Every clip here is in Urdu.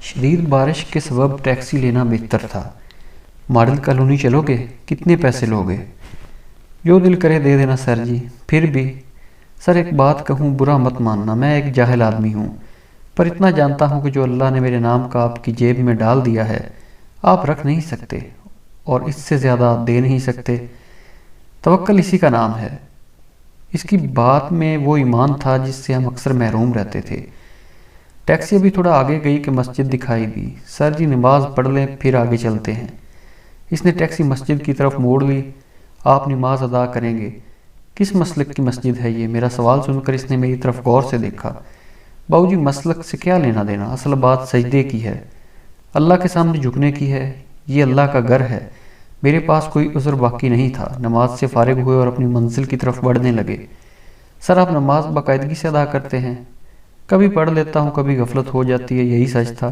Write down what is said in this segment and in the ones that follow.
شدید بارش کے سبب ٹیکسی لینا بہتر تھا۔ ماڈل کالونی چلو گے؟ کتنے پیسے لوگے؟ جو دل کرے دے دینا سر جی۔ پھر بھی سر ایک بات کہوں، برا مت ماننا، میں ایک جاہل آدمی ہوں، پر اتنا جانتا ہوں کہ جو اللہ نے میرے نام کا آپ کی جیب میں ڈال دیا ہے آپ رکھ نہیں سکتے، اور اس سے زیادہ دے نہیں سکتے۔ توکل اسی کا نام ہے۔ اس کی بات میں وہ ایمان تھا جس سے ہم اکثر محروم رہتے تھے۔ ٹیکسی ابھی تھوڑا آگے گئی کہ مسجد دکھائی دی۔ سر جی نماز پڑھ لیں پھر آگے چلتے ہیں۔ اس نے ٹیکسی مسجد کی طرف موڑ لی۔ آپ نماز ادا کریں گے؟ کس مسلک کی مسجد ہے یہ؟ میرا سوال سن کر اس نے میری طرف غور سے دیکھا۔ باؤ جی مسلک سے کیا لینا دینا، اصل بات سجدے کی ہے، اللہ کے سامنے جھکنے کی ہے۔ یہ اللہ کا گھر ہے۔ میرے پاس کوئی عذر باقی نہیں تھا۔ نماز سے فارغ ہوئے اور اپنی منزل کی طرف بڑھنے لگے۔ سر آپ نماز باقاعدگی سے ادا کرتے ہیں؟ کبھی پڑھ لیتا ہوں، کبھی غفلت ہو جاتی ہے، یہی سچ تھا۔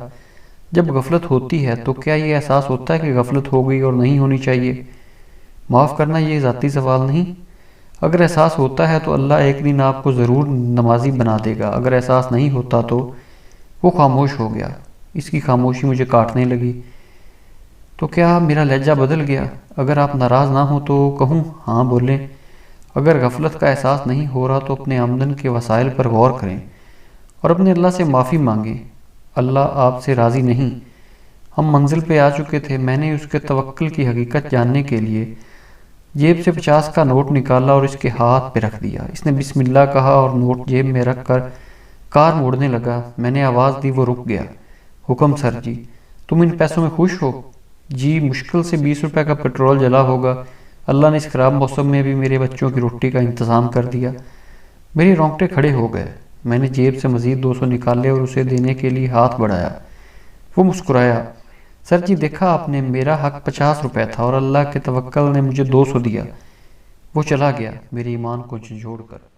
جب غفلت ہوتی ہے تو کیا یہ احساس ہوتا ہے کہ غفلت ہو گئی اور نہیں ہونی چاہیے؟ معاف کرنا، یہ ذاتی سوال نہیں۔ اگر احساس ہوتا ہے تو اللہ ایک دن آپ کو ضرور نمازی بنا دے گا، اگر احساس نہیں ہوتا تو۔ وہ خاموش ہو گیا۔ اس کی خاموشی مجھے کاٹنے لگی۔ تو کیا میرا لہجہ بدل گیا؟ اگر آپ ناراض نہ ہوں تو کہوں؟ ہاں بولیں۔ اگر غفلت کا احساس نہیں ہو رہا تو اپنے آمدن کے وسائل پر غور کریں اور اپنے اللہ سے معافی مانگیں۔ اللہ آپ سے راضی نہیں۔ ہم منزل پہ آ چکے تھے۔ میں نے اس کے توکل کی حقیقت جاننے کے لیے جیب سے 50 کا نوٹ نکالا اور اس کے ہاتھ پہ رکھ دیا۔ اس نے بسم اللہ کہا اور نوٹ جیب میں رکھ کر کار موڑنے لگا۔ میں نے آواز دی، وہ رک گیا۔ حکم سر جی۔ تم ان پیسوں میں خوش ہو؟ جی، مشکل سے 20 روپے کا پیٹرول جلا ہوگا۔ اللہ نے اس خراب موسم میں بھی میرے بچوں کی روٹی کا انتظام کر دیا۔ میرے رونگٹے کھڑے ہو گئے۔ میں نے جیب سے مزید 200 نکالے اور اسے دینے کے لیے ہاتھ بڑھایا۔ وہ مسکرایا۔ سر جی دیکھا آپ نے، میرا حق 50 روپے تھا اور اللہ کے توکل نے مجھے 200 دیا۔ وہ چلا گیا میرے ایمان کو جھنجھوڑ کر۔